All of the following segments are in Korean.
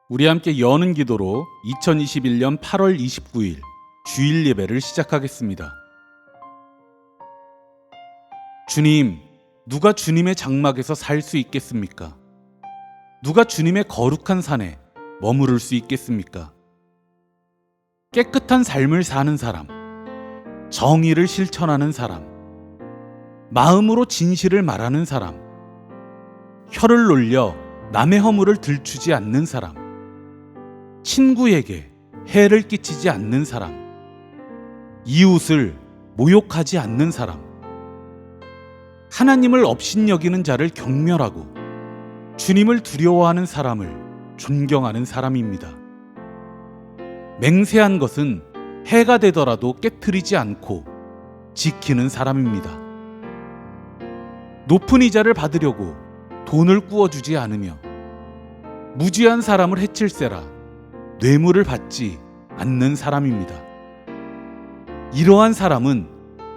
우리 함께 여는 기도로 2021년 8월 29일 주일 예배를 시작하겠습니다. 주님, 누가 주님의 장막에서 살 수 있겠습니까? 누가 주님의 거룩한 산에 머무를 수 있겠습니까? 깨끗한 삶을 사는 사람, 정의를 실천하는 사람, 마음으로 진실을 말하는 사람, 혀를 놀려 남의 허물을 들추지 않는 사람, 친구에게 해를 끼치지 않는 사람, 이웃을 모욕하지 않는 사람, 하나님을 업신여기는 자를 경멸하고 주님을 두려워하는 사람을 존경하는 사람입니다. 맹세한 것은 해가 되더라도 깨트리지 않고 지키는 사람입니다. 높은 이자를 받으려고 돈을 꾸어주지 않으며 무지한 사람을 해칠세라 뇌물을 받지 않는 사람입니다. 이러한 사람은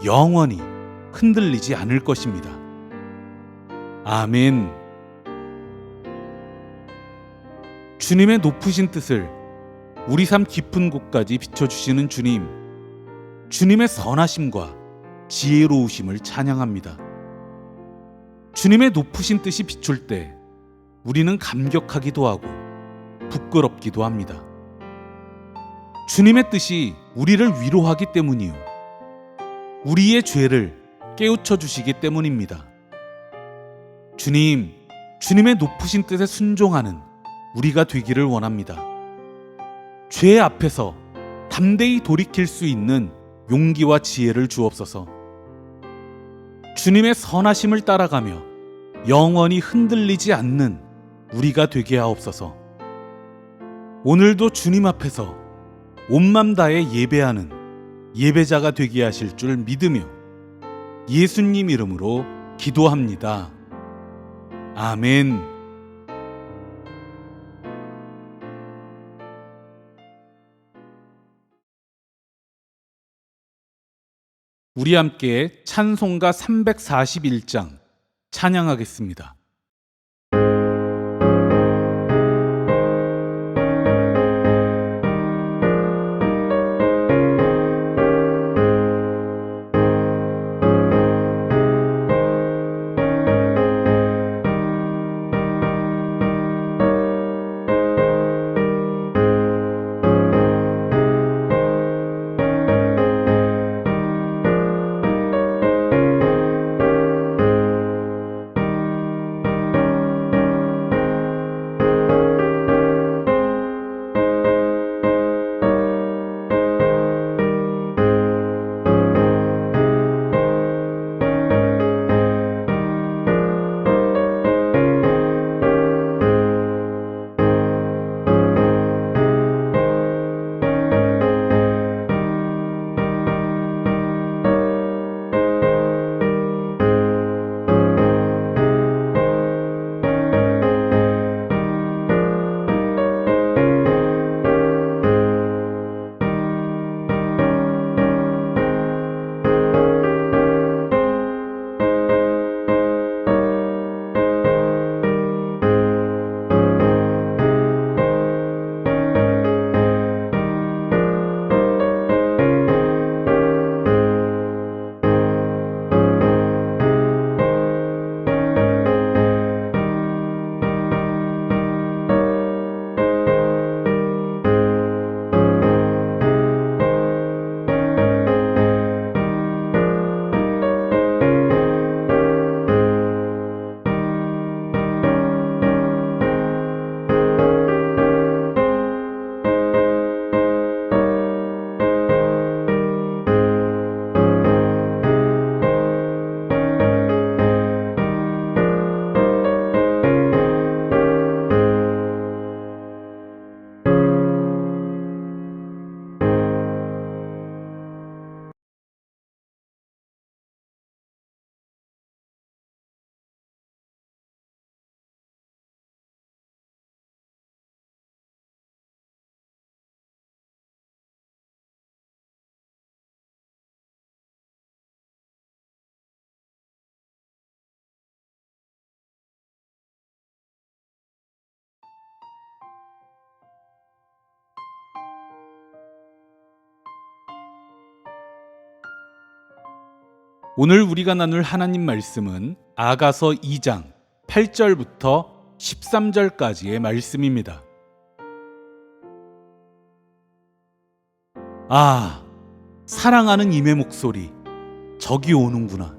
영원히 흔들리지 않을 것입니다. 아멘. 주님의 높으신 뜻을 우리 삶 깊은 곳까지 비춰주시는 주님, 주님의 선하심과 지혜로우심을 찬양합니다. 주님의 높으신 뜻이 비출 때 우리는 감격하기도 하고 부끄럽기도 합니다. 주님의 뜻이 우리를 위로하기 때문이요, 우리의 죄를 깨우쳐 주시기 때문입니다. 주님, 주님의 높으신 뜻에 순종하는 우리가 되기를 원합니다. 죄 앞에서 담대히 돌이킬 수 있는 용기와 지혜를 주옵소서. 주님의 선하심을 따라가며 영원히 흔들리지 않는 우리가 되게 하옵소서. 오늘도 주님 앞에서 온맘 다해 예배하는 예배자가 되게 하실 줄 믿으며 예수님 이름으로 기도합니다. 아멘. 우리 함께 찬송가 341장 찬양하겠습니다. 오늘 우리가 나눌 하나님 말씀은 아가서 2장 8절부터 13절까지의 말씀입니다. 아, 사랑하는 임의 목소리, 저기 오는구나.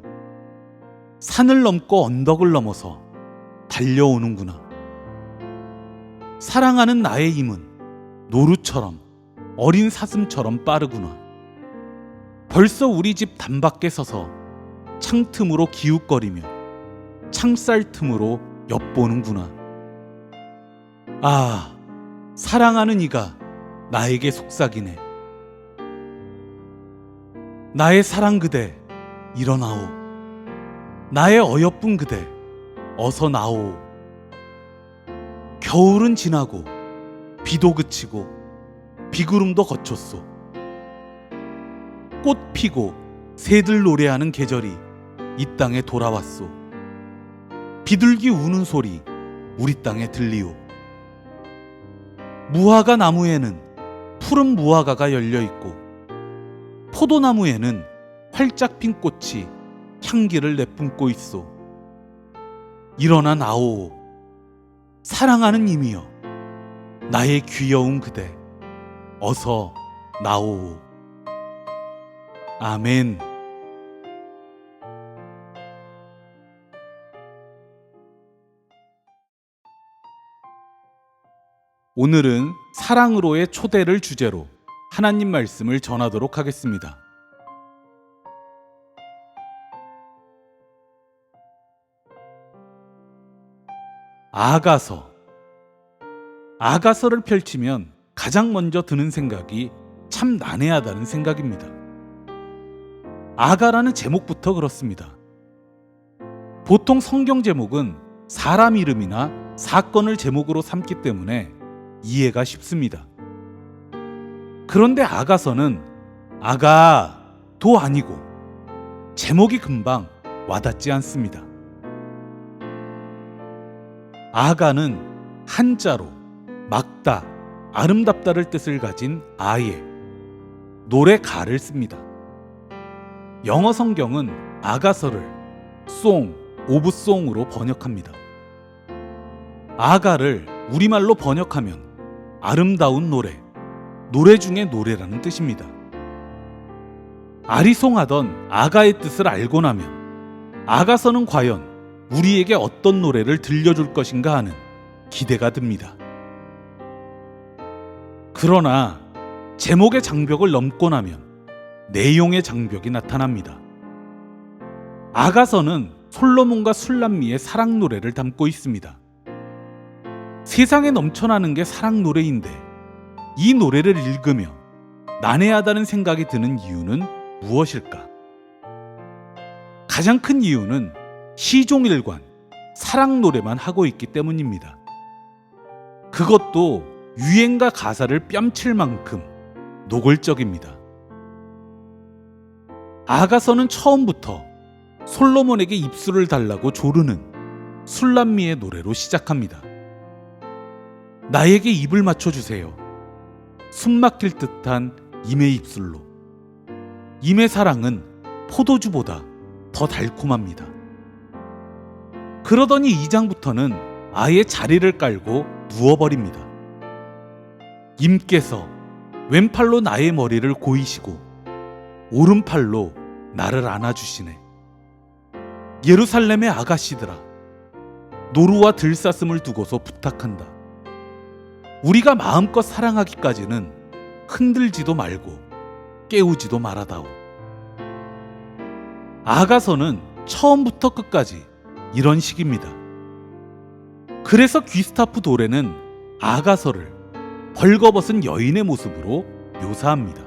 산을 넘고 언덕을 넘어서 달려오는구나. 사랑하는 나의 임은 노루처럼 어린 사슴처럼 빠르구나. 벌써 우리 집 단밖에 서서 창틈으로 기웃거리며 창살 틈으로 엿보는구나. 아, 사랑하는 이가 나에게 속삭이네. 나의 사랑 그대, 일어나오. 나의 어여쁜 그대, 어서 나오. 겨울은 지나고 비도 그치고 비구름도 거쳤소. 꽃 피고 새들 노래하는 계절이 이 땅에 돌아왔소. 비둘기 우는 소리 우리 땅에 들리오. 무화과 나무에는 푸른 무화과가 열려있고 포도나무에는 활짝 핀 꽃이 향기를 내뿜고 있소. 일어나 나오. 사랑하는 임이여, 나의 귀여운 그대, 어서 나오. 아멘. 오늘은 사랑으로의 초대를 주제로 하나님 말씀을 전하도록 하겠습니다. 아가서를 펼치면 가장 먼저 드는 생각이 참 난해하다는 생각입니다. 아가라는 제목부터 그렇습니다. 보통 성경 제목은 사람 이름이나 사건을 제목으로 삼기 때문에 이해가 쉽습니다. 그런데 아가서는 아가도 아니고 제목이 금방 와닿지 않습니다. 아가는 한자로 막다, 아름답다를 뜻을 가진 아예, 노래가를 씁니다. 영어 성경은 아가서를 song, of song으로 번역합니다. 아가를 우리말로 번역하면 아름다운 노래, 노래 중에 노래라는 뜻입니다. 아리송하던 아가의 뜻을 알고 나면 아가서는 과연 우리에게 어떤 노래를 들려줄 것인가 하는 기대가 듭니다. 그러나 제목의 장벽을 넘고 나면 내용의 장벽이 나타납니다. 아가서는 솔로몬과 술람미의 사랑 노래를 담고 있습니다. 세상에 넘쳐나는 게 사랑 노래인데 이 노래를 읽으며 난해하다는 생각이 드는 이유는 무엇일까? 가장 큰 이유는 시종일관 사랑 노래만 하고 있기 때문입니다. 그것도 유행과 가사를 뺨칠 만큼 노골적입니다. 아가서는 처음부터 솔로몬에게 입술을 달라고 조르는 술람미의 노래로 시작합니다. 나에게 입을 맞춰주세요. 숨 막힐 듯한 임의 입술로. 임의 사랑은 포도주보다 더 달콤합니다. 그러더니 2장부터는 아예 자리를 깔고 누워버립니다. 임께서 왼팔로 나의 머리를 고이시고 오른팔로 나를 안아주시네. 예루살렘의 아가씨들아, 노루와 들사슴을 두고서 부탁한다. 우리가 마음껏 사랑하기까지는 흔들지도 말고 깨우지도 말아다오. 아가서는 처음부터 끝까지 이런 식입니다. 그래서 귀스타프 도레는 아가서를 벌거벗은 여인의 모습으로 묘사합니다.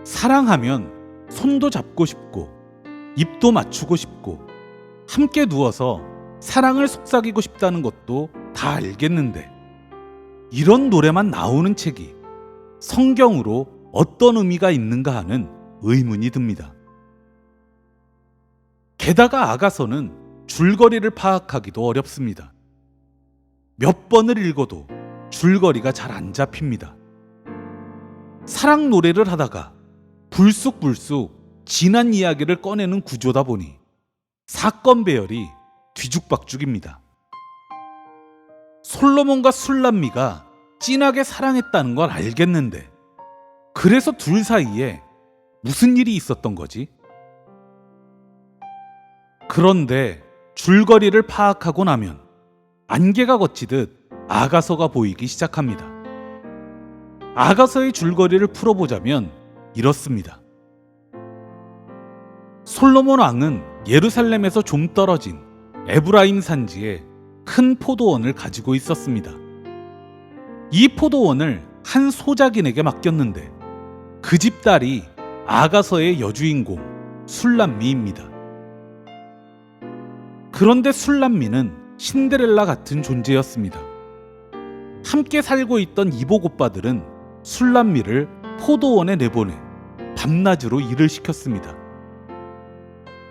사랑하면 손도 잡고 싶고 입도 맞추고 싶고 함께 누워서 사랑을 속삭이고 싶다는 것도 다 알겠는데 이런 노래만 나오는 책이 성경으로 어떤 의미가 있는가 하는 의문이 듭니다. 게다가 아가서는 줄거리를 파악하기도 어렵습니다. 몇 번을 읽어도 줄거리가 잘 안 잡힙니다. 사랑 노래를 하다가 불쑥불쑥 지난 이야기를 꺼내는 구조다 보니 사건 배열이 뒤죽박죽입니다. 솔로몬과 술람미가 진하게 사랑했다는 걸 알겠는데 그래서 둘 사이에 무슨 일이 있었던 거지? 그런데 줄거리를 파악하고 나면 안개가 걷히듯 아가서가 보이기 시작합니다. 아가서의 줄거리를 풀어보자면 이렇습니다. 솔로몬 왕은 예루살렘에서 좀 떨어진 에브라임 산지에 큰 포도원을 가지고 있었습니다. 이 포도원을 한 소작인에게 맡겼는데 그 집 딸이 아가서의 여주인공 술람미입니다. 그런데 술람미는 신데렐라 같은 존재였습니다. 함께 살고 있던 이복 오빠들은 술람미를 포도원에 내보내 밤낮으로 일을 시켰습니다.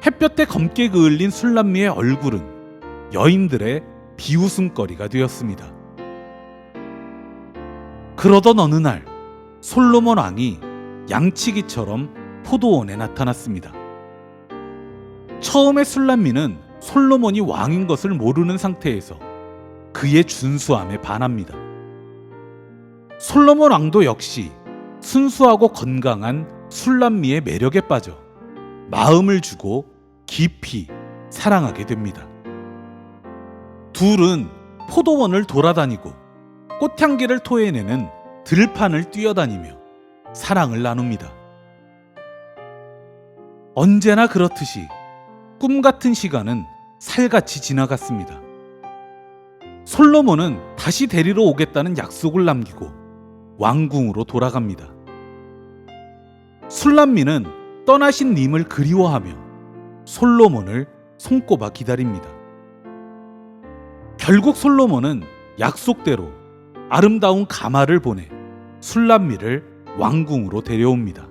햇볕에 검게 그을린 술람미의 얼굴은 여인들의 비웃음거리가 되었습니다. 그러던 어느 날 솔로몬 왕이 양치기처럼 포도원에 나타났습니다. 처음에 술람미는 솔로몬이 왕인 것을 모르는 상태에서 그의 준수함에 반합니다. 솔로몬 왕도 역시 순수하고 건강한 술람미의 매력에 빠져 마음을 주고 깊이 사랑하게 됩니다. 둘은 포도원을 돌아다니고 꽃향기를 토해내는 들판을 뛰어다니며 사랑을 나눕니다. 언제나 그렇듯이 꿈 같은 시간은 살같이 지나갔습니다. 솔로몬은 다시 데리러 오겠다는 약속을 남기고 왕궁으로 돌아갑니다. 술람미는 떠나신 님을 그리워하며 솔로몬을 손꼽아 기다립니다. 결국 솔로몬은 약속대로 아름다운 가마를 보내 술람미를 왕궁으로 데려옵니다.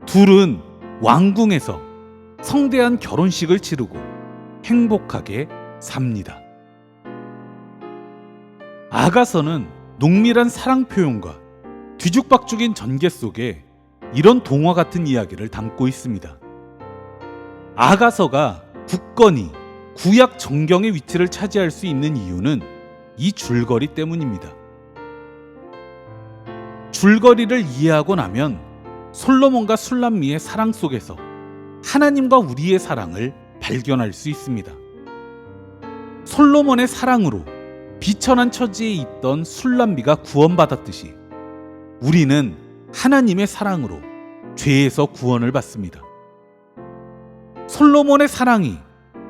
둘은 왕궁에서 성대한 결혼식을 치르고 행복하게 삽니다. 아가서는 농밀한 사랑 표현과 뒤죽박죽인 전개 속에 이런 동화 같은 이야기를 담고 있습니다. 아가서가 굳건히 구약 정경의 위치를 차지할 수 있는 이유는 이 줄거리 때문입니다. 줄거리를 이해하고 나면 솔로몬과 술람미의 사랑 속에서 하나님과 우리의 사랑을 발견할 수 있습니다. 솔로몬의 사랑으로 비천한 처지에 있던 술람미가 구원받았듯이 우리는 하나님의 사랑으로 죄에서 구원을 받습니다. 솔로몬의 사랑이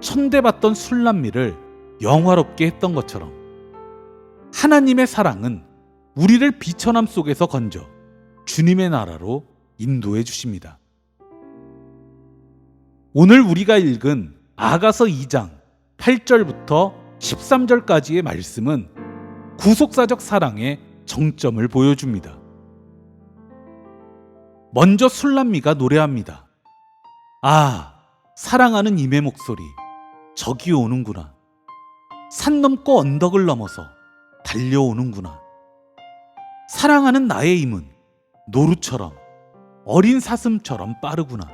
천대받던 술람미를 영화롭게 했던 것처럼 하나님의 사랑은 우리를 비천함 속에서 건져 주님의 나라로 인도해 주십니다. 오늘 우리가 읽은 아가서 2장 8절부터 13절까지의 말씀은 구속사적 사랑의 정점을 보여줍니다. 먼저 술람미가 노래합니다. 아, 사랑하는 임의 목소리, 저기 오는구나. 산 넘고 언덕을 넘어서 달려오는구나. 사랑하는 나의 임은 노루처럼 어린 사슴처럼 빠르구나.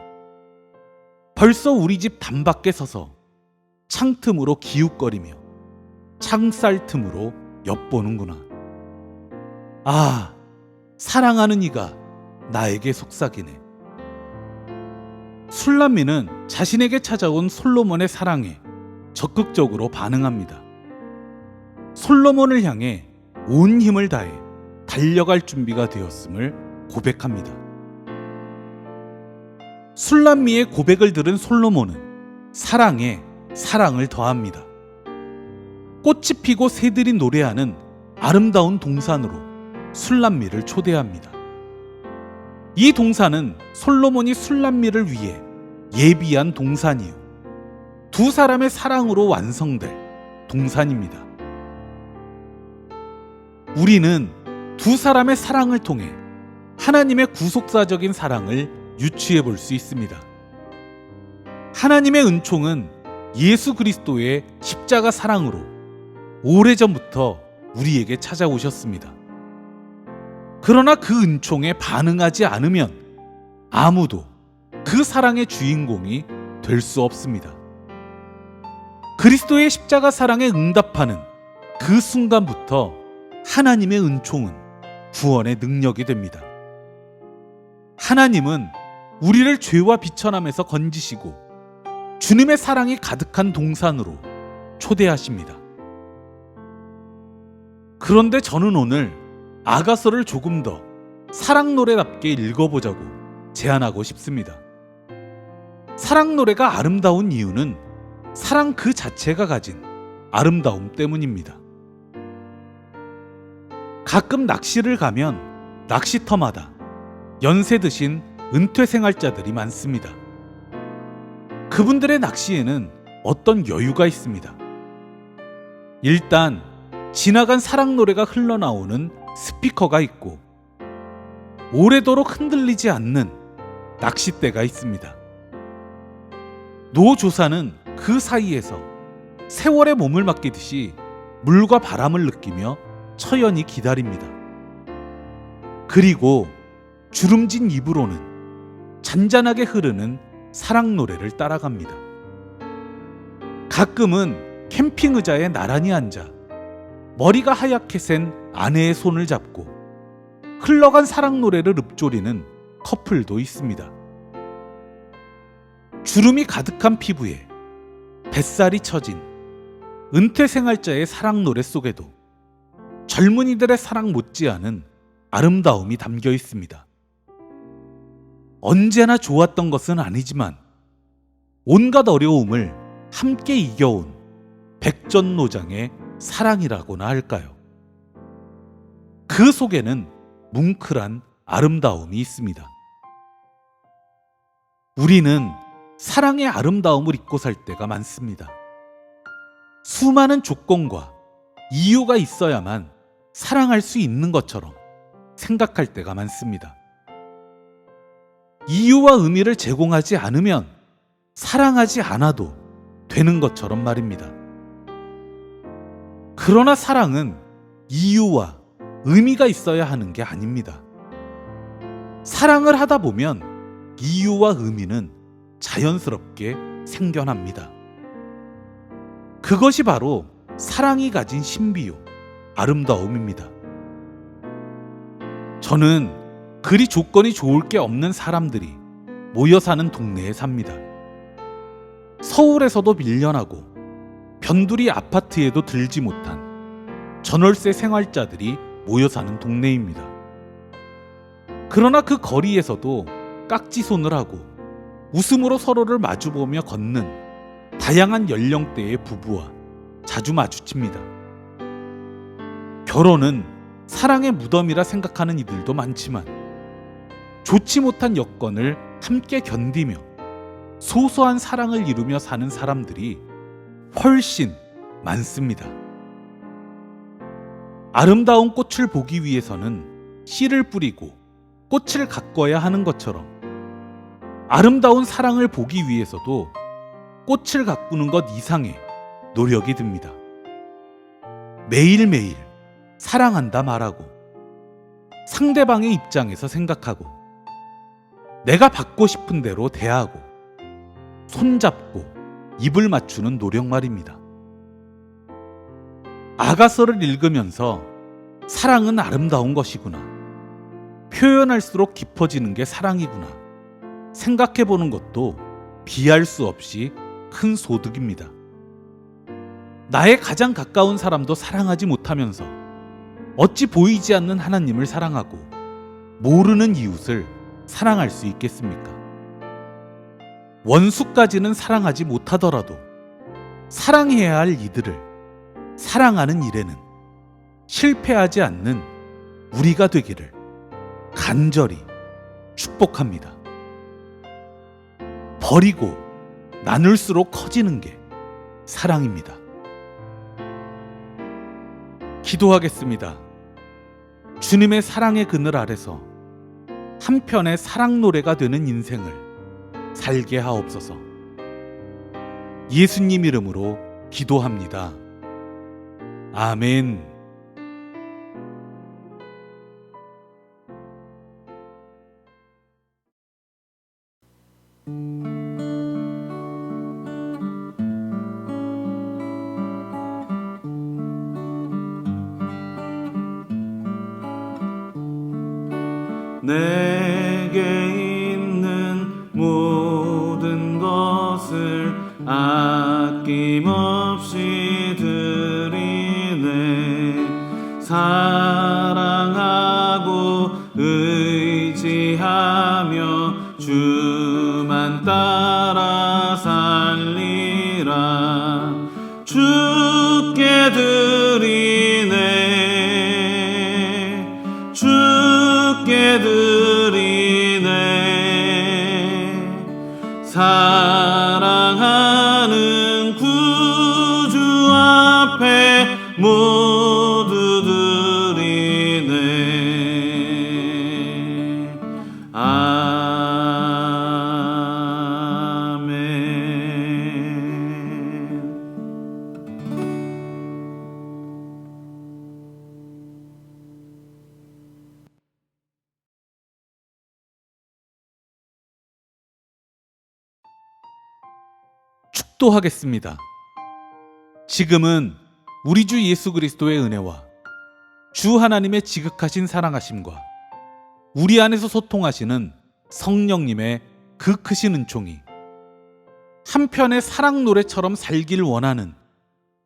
벌써 우리 집 단밖에 서서 창틈으로 기웃거리며 창살 틈으로 엿보는구나. 아, 사랑하는 이가 나에게 속삭이네. 술람미는 자신에게 찾아온 솔로몬의 사랑에 적극적으로 반응합니다. 솔로몬을 향해 온 힘을 다해 달려갈 준비가 되었음을 고백합니다. 술람미의 고백을 들은 솔로몬은 사랑에 사랑을 더합니다. 꽃이 피고 새들이 노래하는 아름다운 동산으로 술람미를 초대합니다. 이 동산은 솔로몬이 술람미를 위해 예비한 동산이요, 두 사람의 사랑으로 완성될 동산입니다. 우리는 두 사람의 사랑을 통해 하나님의 구속사적인 사랑을 유추해 볼 수 있습니다. 하나님의 은총은 예수 그리스도의 십자가 사랑으로 오래전부터 우리에게 찾아오셨습니다. 그러나 그 은총에 반응하지 않으면 아무도 그 사랑의 주인공이 될 수 없습니다. 그리스도의 십자가 사랑에 응답하는 그 순간부터 하나님의 은총은 구원의 능력이 됩니다. 하나님은 우리를 죄와 비천함에서 건지시고 주님의 사랑이 가득한 동산으로 초대하십니다. 그런데 저는 오늘 아가서를 조금 더 사랑 노래답게 읽어보자고 제안하고 싶습니다. 사랑 노래가 아름다운 이유는 사랑 그 자체가 가진 아름다움 때문입니다. 가끔 낚시를 가면 낚시터마다 연세 드신 은퇴 생활자들이 많습니다. 그분들의 낚시에는 어떤 여유가 있습니다. 일단 지나간 사랑 노래가 흘러나오는 스피커가 있고 오래도록 흔들리지 않는 낚싯대가 있습니다. 노조사는 그 사이에서 세월의 몸을 맡기듯이 물과 바람을 느끼며 처연히 기다립니다. 그리고 주름진 입으로는 잔잔하게 흐르는 사랑 노래를 따라갑니다. 가끔은 캠핑 의자에 나란히 앉아 머리가 하얗게 센 아내의 손을 잡고 흘러간 사랑 노래를 읊조리는 커플도 있습니다. 주름이 가득한 피부에 뱃살이 처진 은퇴 생활자의 사랑 노래 속에도 젊은이들의 사랑 못지않은 아름다움이 담겨 있습니다. 언제나 좋았던 것은 아니지만 온갖 어려움을 함께 이겨온 백전노장의 사랑이라고나 할까요? 그 속에는 뭉클한 아름다움이 있습니다. 우리는 사랑의 아름다움을 잊고 살 때가 많습니다. 수많은 조건과 이유가 있어야만 사랑할 수 있는 것처럼 생각할 때가 많습니다. 이유와 의미를 제공하지 않으면 사랑하지 않아도 되는 것처럼 말입니다. 그러나 사랑은 이유와 의미가 있어야 하는 게 아닙니다. 사랑을 하다 보면 이유와 의미는 자연스럽게 생겨납니다. 그것이 바로 사랑이 가진 신비요, 아름다움입니다. 저는 그리 조건이 좋을 게 없는 사람들이 모여 사는 동네에 삽니다. 서울에서도 밀려나고 변두리 아파트에도 들지 못한 전월세 생활자들이 모여 사는 동네입니다. 그러나 그 거리에서도 깍지손을 하고 웃음으로 서로를 마주보며 걷는 다양한 연령대의 부부와 자주 마주칩니다. 결혼은 사랑의 무덤이라 생각하는 이들도 많지만 좋지 못한 여건을 함께 견디며 소소한 사랑을 이루며 사는 사람들이 훨씬 많습니다. 아름다운 꽃을 보기 위해서는 씨를 뿌리고 꽃을 가꿔야 하는 것처럼 아름다운 사랑을 보기 위해서도 꽃을 가꾸는 것 이상의 노력이 듭니다. 매일매일 사랑한다 말하고 상대방의 입장에서 생각하고 내가 받고 싶은 대로 대하고 손잡고 입을 맞추는 노력 말입니다. 아가서를 읽으면서 사랑은 아름다운 것이구나, 표현할수록 깊어지는 게 사랑이구나 생각해보는 것도 비할 수 없이 큰 소득입니다. 나의 가장 가까운 사람도 사랑하지 못하면서 어찌 보이지 않는 하나님을 사랑하고 모르는 이웃을 사랑할 수 있겠습니까? 원수까지는 사랑하지 못하더라도 사랑해야 할 이들을 사랑하는 일에는 실패하지 않는 우리가 되기를 간절히 축복합니다. 버리고 나눌수록 커지는 게 사랑입니다. 기도하겠습니다. 주님의 사랑의 그늘 아래서 한편의 사랑 노래가 되는 인생을 살게 하옵소서. 예수님 이름으로 기도합니다. 아멘. 내게 있는 모든 것을 아낌없이 드리네. 사랑하고 의지하며 주만 따라 살리라. 주께 드리네. 주께 드리네. 사랑하는 구주 앞에 모두 드리네. 아멘. 축도하겠습니다. 지금은 우리 주 예수 그리스도의 은혜와 주 하나님의 지극하신 사랑하심과 우리 안에서 소통하시는 성령님의 그 크신 은총이 한편의 사랑 노래처럼 살길 원하는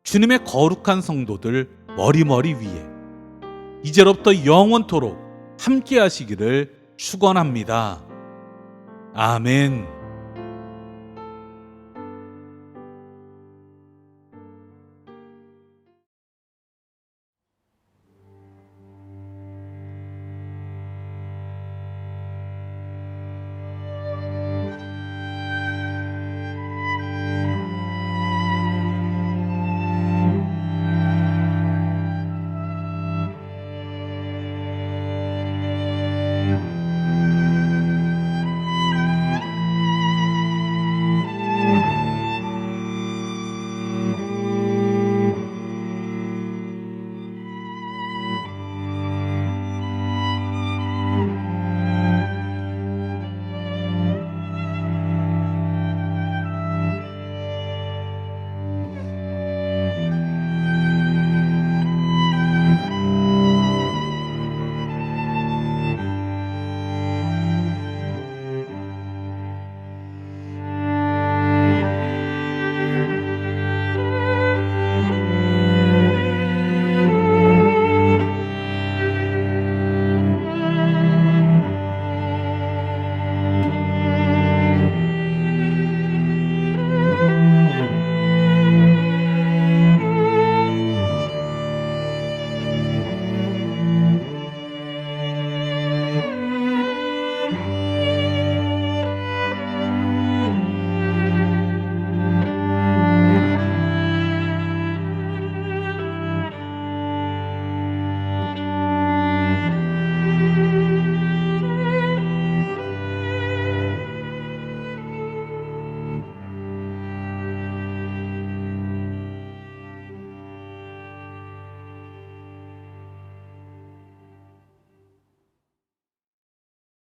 주님의 거룩한 성도들 머리머리 위에 이제로부터 영원토록 함께 하시기를 축원합니다. 아멘.